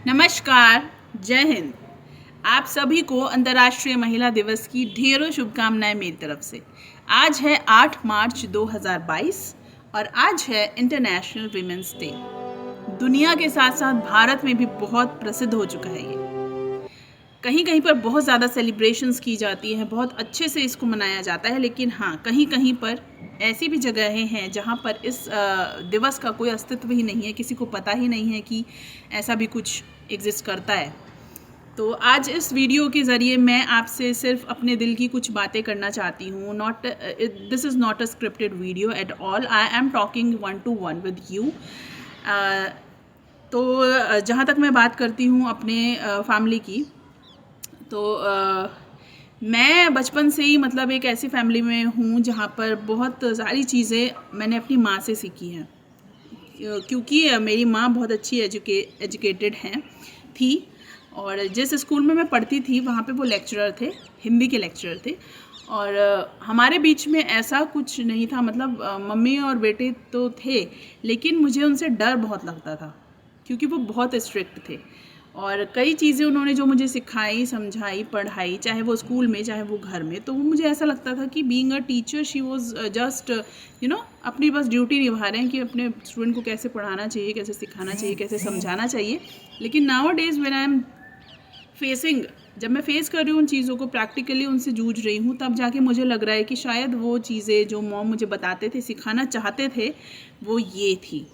नमस्कार, जय हिंद। आप सभी को अंतर्राष्ट्रीय महिला दिवस की ढेरों शुभकामनाएं मेरी तरफ से। आज है 8 मार्च 2022 और आज है इंटरनेशनल वीमेंस डे। दुनिया के साथ साथ भारत में भी बहुत प्रसिद्ध हो चुका है ये। कहीं कहीं पर बहुत ज़्यादा सेलिब्रेशंस की जाती हैं, बहुत अच्छे से इसको मनाया जाता है, लेकिन हाँ, कहीं कहीं पर ऐसी भी जगहें हैं जहाँ पर इस दिवस का कोई अस्तित्व ही नहीं है, किसी को पता ही नहीं है कि ऐसा भी कुछ एग्जिस्ट करता है। तो आज इस वीडियो के ज़रिए मैं आपसे सिर्फ अपने दिल की कुछ बातें करना चाहती हूँ। This is not a scripted video at all. I am talking 1-to-1 with you. तो जहाँ तक मैं बात करती हूँ अपने फैमिली की, तो मैं बचपन से ही मतलब एक ऐसी फैमिली में हूँ जहाँ पर बहुत सारी चीज़ें मैंने अपनी माँ से सीखी हैं, क्योंकि मेरी माँ बहुत अच्छी एजुकेटेड थी। और जिस स्कूल में मैं पढ़ती थी वहाँ पे वो लेक्चरर थे, हिंदी के लेक्चरर थे। और हमारे बीच में ऐसा कुछ नहीं था, मतलब मम्मी और बेटे तो थे, लेकिन मुझे उनसे डर बहुत लगता था क्योंकि वो बहुत स्ट्रिक्ट थे। और कई चीज़ें उन्होंने जो मुझे सिखाई, समझाई, पढ़ाई, चाहे वो स्कूल में चाहे वो घर में, तो वो मुझे ऐसा लगता था कि being a teacher she was just अपनी बस ड्यूटी निभा रहे हैं कि अपने स्टूडेंट को कैसे पढ़ाना चाहिए, कैसे सिखाना चाहिए, कैसे समझाना चाहिए। लेकिन now days when I am जब मैं फेस कर रही हूँ उन चीज़ों को, प्रैक्टिकली उनसे जूझ रही हूँ, तब जाके मुझे लग रहा है कि शायद वो चीज़ें जो मॉम मुझे बताते थे, सिखाना चाहते थे, वो ये थी।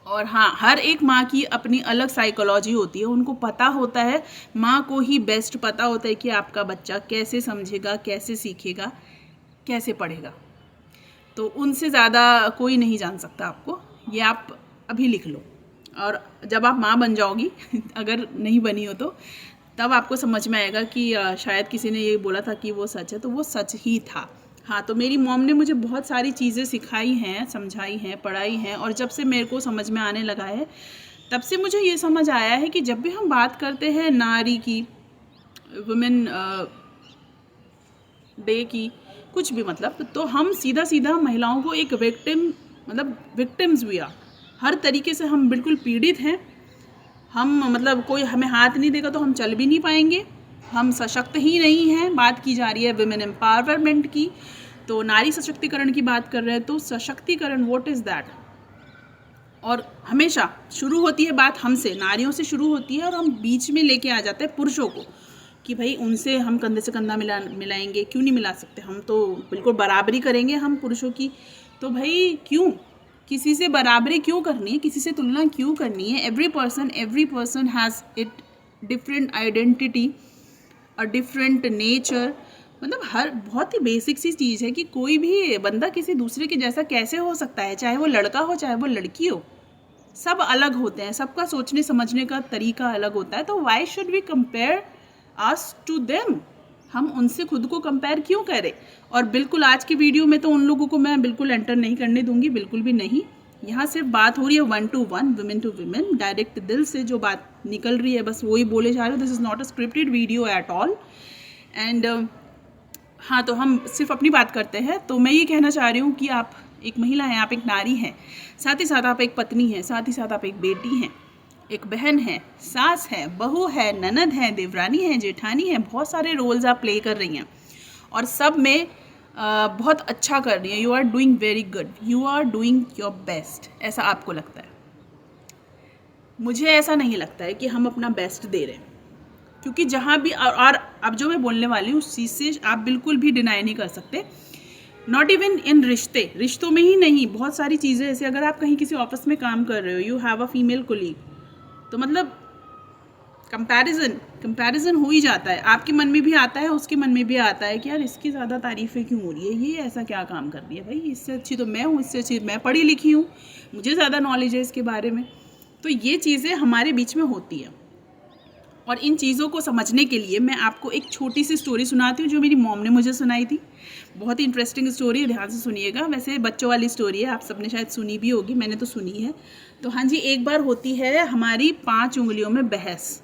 और हाँ, हर एक माँ की अपनी अलग साइकोलॉजी होती है। उनको पता होता है, माँ को ही बेस्ट पता होता है कि आपका बच्चा कैसे समझेगा, कैसे सीखेगा, कैसे पढ़ेगा। तो उनसे ज़्यादा कोई नहीं जान सकता आपको। ये आप अभी लिख लो, और जब आप माँ बन जाओगी अगर नहीं बनी हो तो, तब आपको समझ में आएगा कि शायद किसी ने ये बोला था कि वो सच है, तो वो सच ही था। हाँ, तो मेरी मॉम ने मुझे बहुत सारी चीज़ें सिखाई हैं, समझाई हैं, पढ़ाई हैं। और जब से मेरे को समझ में आने लगा है, तब से मुझे ये समझ आया है कि जब भी हम बात करते हैं नारी की, वुमेन डे की, कुछ भी मतलब, तो हम सीधा सीधा महिलाओं को एक विक्टिम्स भी आ, हर तरीके से हम बिल्कुल पीड़ित हैं। हम मतलब कोई हमें हाथ नहीं देगा तो हम चल भी नहीं पाएंगे, हम सशक्त ही नहीं हैं। बात की जा रही है विमेन एम्पावरमेंट की, तो नारी सशक्तिकरण की बात कर रहे हैं। तो सशक्तिकरण, व्हाट इज़ दैट? और हमेशा शुरू होती है बात हमसे, नारियों से शुरू होती है, और हम बीच में लेके आ जाते हैं पुरुषों को कि भाई उनसे हम कंधे से कंधा मिलाएंगे। क्यों नहीं मिला सकते? हम तो बिल्कुल बराबरी करेंगे हम पुरुषों की। तो भाई क्यों किसी से बराबरी क्यों करनी है, किसी से तुलना क्यों करनी है? Every person has it different identity, a different nature. मतलब हर बहुत ही बेसिक सी चीज़ है कि कोई भी बंदा किसी दूसरे के जैसा कैसे हो सकता है, चाहे वो लड़का हो चाहे वो लड़की हो। सब अलग होते हैं, सबका सोचने समझने का तरीका अलग होता है। तो why should we compare us to them? हम उनसे खुद को कंपेयर क्यों करें? और बिल्कुल आज की वीडियो में तो उन लोगों को मैं बिल्कुल एंटर नहीं करने दूंगी, बिल्कुल भी नहीं। यहाँ सिर्फ बात हो रही है 1-to-1, women to women, direct दिल से जो बात निकल रही है बस वही बोले जा रहे हो। This is not a scripted video at all. And हाँ, तो हम सिर्फ अपनी बात करते हैं। तो मैं ये कहना चाह रही हूँ कि आप एक महिला हैं, आप एक नारी हैं, साथ ही साथ आप एक पत्नी हैं, साथ ही साथ आप एक बेटी हैं, एक बहन है, सास है, बहू है, ननद है, देवरानी है, जेठानी है। बहुत सारे रोल्स आप प्ले कर रही हैं और सब में बहुत अच्छा कर रही हैं। You are doing very good, you are doing your best, ऐसा आपको लगता है। मुझे ऐसा नहीं लगता है कि हम अपना बेस्ट दे रहे हैं, क्योंकि जहाँ भी और अब जो मैं बोलने वाली हूँ उस चीज़ से आप बिल्कुल भी डिनाई नहीं कर सकते। नॉट इवन इन रिश्तों में ही नहीं, बहुत सारी चीज़ें, जैसे अगर आप कहीं किसी ऑफिस में काम कर रहे हो, you have a female colleague, तो मतलब कंपैरिजन हो ही जाता है। आपके मन में भी आता है, उसके मन में भी आता है कि यार इसकी ज़्यादा तारीफ़ें क्यों हो रही है, ये ऐसा क्या काम कर रही है, भाई इससे अच्छी तो मैं हूँ, इससे अच्छी मैं पढ़ी लिखी हूँ, मुझे ज़्यादा नॉलेज है इसके बारे में। तो ये चीज़ें हमारे बीच में होती हैं। और इन चीज़ों को समझने के लिए मैं आपको एक छोटी सी स्टोरी सुनाती हूँ जो मेरी मॉम ने मुझे सुनाई थी। बहुत ही इंटरेस्टिंग स्टोरी है, ध्यान से सुनिएगा। वैसे बच्चों वाली स्टोरी है, आप सबने शायद सुनी भी होगी, मैंने तो सुनी है। तो हाँ जी, एक बार होती है हमारी 5 उंगलियों में बहस,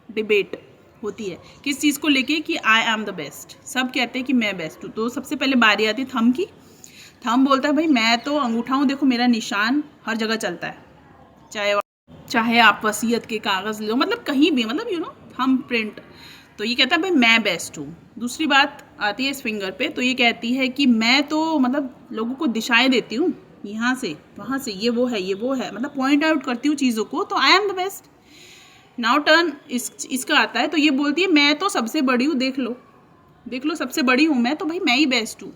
डिबेट होती है। किस चीज़ को लेके? कि आई एम द बेस्ट। सब कहते हैं कि मैं बेस्ट हूँ। तो सबसे पहले बारी आती है थंब की। थंब बोलता है भाई मैं तो अंगूठा हूँ, देखो मेरा निशान हर जगह चलता है, चाहे चाहे आप वसीयत के कागज़ लो, मतलब कहीं भी, मतलब हम प्रिंट। तो ये कहता है भाई मैं बेस्ट हूँ। दूसरी बात आती है इस फिंगर पे, तो ये कहती है कि मैं तो मतलब लोगों को दिशाएं देती हूँ, यहाँ से वहाँ से, ये वो है, ये वो है, मतलब पॉइंट आउट करती हूँ चीज़ों को, तो I am the best. Now turn इसका आता है, तो ये बोलती है मैं तो सबसे बड़ी हूँ, देख लो सबसे बड़ी हूँ मैं, तो भाई मैं ही बेस्ट हूँ,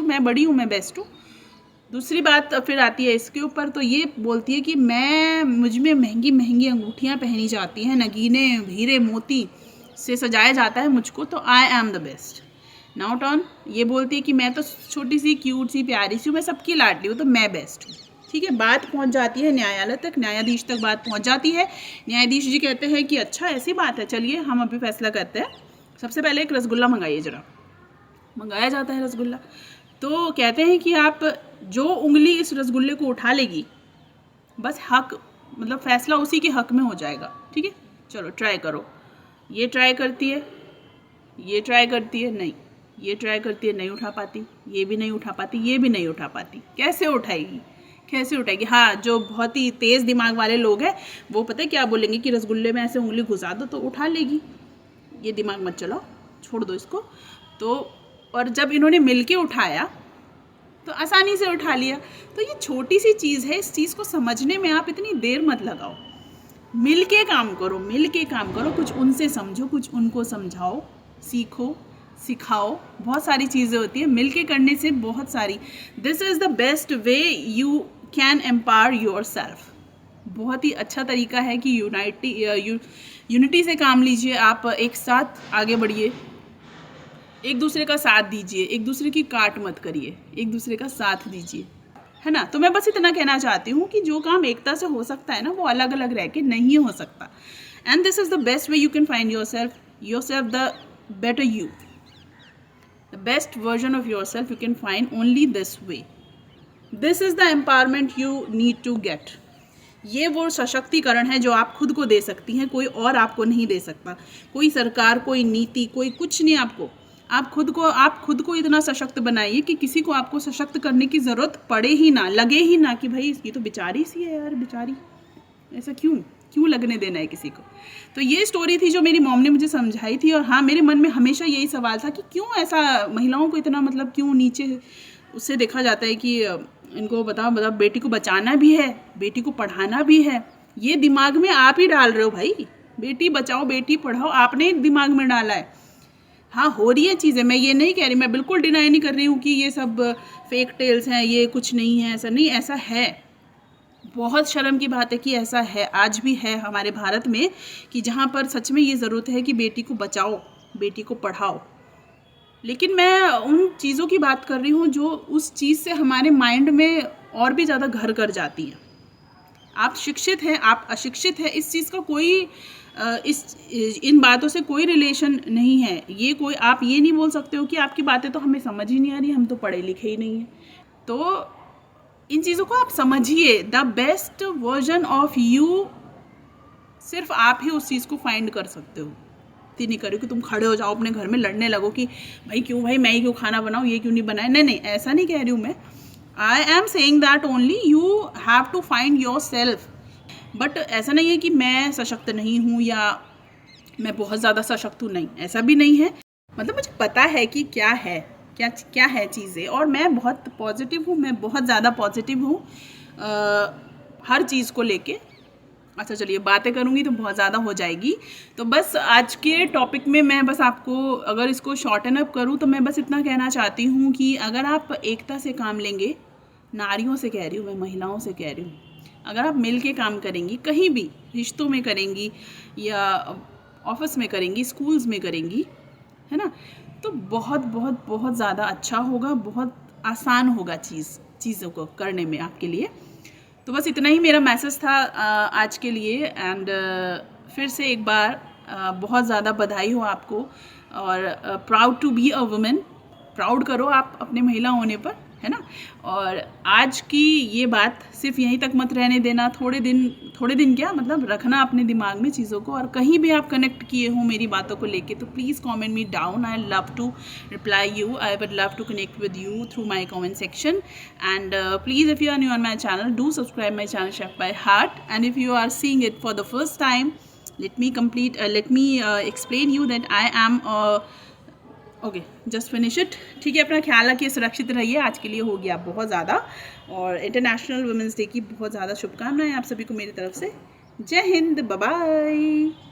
मैं बड़ी हूँ, मैं बेस्ट हूँ। दूसरी बात फिर आती है इसके ऊपर, तो ये बोलती है कि मुझ में महंगी महंगी अंगूठियाँ पहनी जाती हैं, नगीने हीरे मोती से सजाया जाता है मुझको, तो I am the best. Now turn ये बोलती है कि मैं तो छोटी सी क्यूट सी प्यारी सी हूँ, मैं सबकी लाडली हूँ, तो मैं बेस्ट हूँ। ठीक है, बात पहुँच जाती है न्यायालय तक, न्यायाधीश तक बात पहुँच जाती है। न्यायाधीश जी कहते हैं कि अच्छा ऐसी बात है, चलिए हम अभी फैसला करते हैं। सबसे पहले एक रसगुल्ला मंगाइए जरा। मंगाया जाता है रसगुल्ला, तो कहते हैं कि आप जो उंगली इस रसगुल्ले को उठा लेगी, बस हक, मतलब फैसला उसी के हक में हो जाएगा। ठीक है, चलो ट्राई करो। ये ट्राई करती है, ये ट्राई करती है, नहीं, ये ट्राई करती है, नहीं उठा पाती, ये भी नहीं उठा पाती, ये भी नहीं उठा पाती। कैसे उठाएगी? हाँ, जो बहुत ही तेज़ दिमाग वाले लोग हैं वो पता है क्या बोलेंगे कि रसगुल्ले में ऐसे उंगली घुसा दो तो उठा लेगी। ये दिमाग मत चलाओ, छोड़ दो इसको। तो और जब इन्होंने मिलके उठाया तो आसानी से उठा लिया। तो ये छोटी सी चीज़ है, इस चीज़ को समझने में आप इतनी देर मत लगाओ। मिल के काम करो, कुछ उनसे समझो, कुछ उनको समझाओ, सीखो, सिखाओ। बहुत सारी चीज़ें होती है मिल के करने से, बहुत सारी। This is the best way you can empower your self. बहुत ही अच्छा तरीका है कि यूनिटी से काम लीजिए, आप एक साथ आगे बढ़िए, एक दूसरे का साथ दीजिए, एक दूसरे की काट मत करिए, एक दूसरे का साथ दीजिए, है ना। तो मैं बस इतना कहना चाहती हूँ कि जो काम एकता से हो सकता है ना, वो अलग अलग रह के नहीं हो सकता। And this is the best way you can find yourself the better you, the best version of yourself you can find only this way. This is the empowerment you need to get. ये वो सशक्तिकरण है जो आप खुद को दे सकती हैं, कोई और आपको नहीं दे सकता। कोई सरकार, कोई नीति, कोई कुछ नहीं आपको। आप खुद को इतना सशक्त बनाइए कि किसी को आपको सशक्त करने की ज़रूरत पड़े ही ना, लगे ही ना कि भाई ये तो बेचारी सी है यार, बेचारी, ऐसा क्यों लगने देना है किसी को। तो ये स्टोरी थी जो मेरी मॉम ने मुझे समझाई थी। और हाँ, मेरे मन में हमेशा यही सवाल था कि क्यों ऐसा महिलाओं को इतना, मतलब क्यों नीचे उससे देखा जाता है कि इनको बताओ, बेटी को बचाना भी है, बेटी को पढ़ाना भी है। ये दिमाग में आप ही डाल रहे हो भाई, बेटी बचाओ बेटी पढ़ाओ, आपने दिमाग में डाला है। हाँ, हो रही है चीज़ें, मैं ये नहीं कह रही, मैं बिल्कुल डिनाई नहीं कर रही हूँ कि ये सब फेक टेल्स हैं, ये कुछ नहीं है, ऐसा नहीं, ऐसा है। बहुत शर्म की बात है कि ऐसा है, आज भी है हमारे भारत में, कि जहाँ पर सच में ये ज़रूरत है कि बेटी को बचाओ, बेटी को पढ़ाओ। लेकिन मैं उन चीज़ों की बात कर रही हूँ जो उस चीज़ से हमारे माइंड में और भी ज़्यादा घर कर जाती हैं। आप शिक्षित हैं, आप अशिक्षित हैं, इस चीज़ का कोई इन बातों से कोई रिलेशन नहीं है। ये कोई, आप ये नहीं बोल सकते हो कि आपकी बातें तो हमें समझ ही नहीं आ रही, हम तो पढ़े लिखे ही नहीं हैं। तो इन चीज़ों को आप समझिए। The best version of you सिर्फ आप ही उस चीज़ को फाइंड कर सकते हो। नहीं करो कि तुम खड़े हो जाओ अपने घर में लड़ने लगो कि भाई मैं ही क्यों खाना बनाऊँ, ये क्यों नहीं बनाए। नहीं, ऐसा नहीं कह रही हूँ मैं। I am saying that only you have to find yourself. But ऐसा नहीं है कि मैं सशक्त नहीं हूँ या मैं बहुत ज़्यादा सशक्त हूँ, नहीं, ऐसा भी नहीं है। मतलब मुझे पता है कि क्या है चीज़ें, और मैं बहुत पॉजिटिव हूँ, मैं बहुत ज़्यादा पॉजिटिव हूँ हर चीज़ को लेके। अच्छा चलिए, बातें करूँगी तो बहुत ज़्यादा हो जाएगी। तो बस आज के टॉपिक में मैं बस आपको, अगर इसको शॉर्टन अप करूँ तो मैं बस इतना कहना चाहती हूँ कि अगर आप एकता से काम लेंगे, नारियों से कह रही हूँ मैं, महिलाओं से कह रही हूँ, अगर आप मिल के काम करेंगी, कहीं भी रिश्तों में करेंगी या ऑफिस में करेंगी, स्कूल्स में करेंगी, है ना, तो बहुत बहुत बहुत ज़्यादा अच्छा होगा, बहुत आसान होगा चीज़ों को करने में आपके लिए। तो बस इतना ही मेरा मैसेज था आज के लिए। एंड फिर से एक बार बहुत ज़्यादा बधाई हो आपको, और proud to be a women. Proud करो आप अपने महिला होने पर। है ना। और आज की ये बात सिर्फ यहीं तक मत रहने देना, थोड़े दिन क्या मतलब रखना अपने दिमाग में चीज़ों को, और कहीं भी आप कनेक्ट किए हो मेरी बातों को लेके तो please comment me down, I love to reply you, I would love to connect with you through my comment section. And please if you are new on my channel, do subscribe my channel chef by heart, and if you are seeing it for the first time, let me explain you that I am okay, just finish it. ठीक है, अपना ख्याल रखिए, सुरक्षित रहिए। आज के लिए हो गया बहुत ज़्यादा, और इंटरनेशनल वुमेंस डे की बहुत ज़्यादा शुभकामनाएं आप सभी को मेरी तरफ से। जय हिंद, बाय बाय।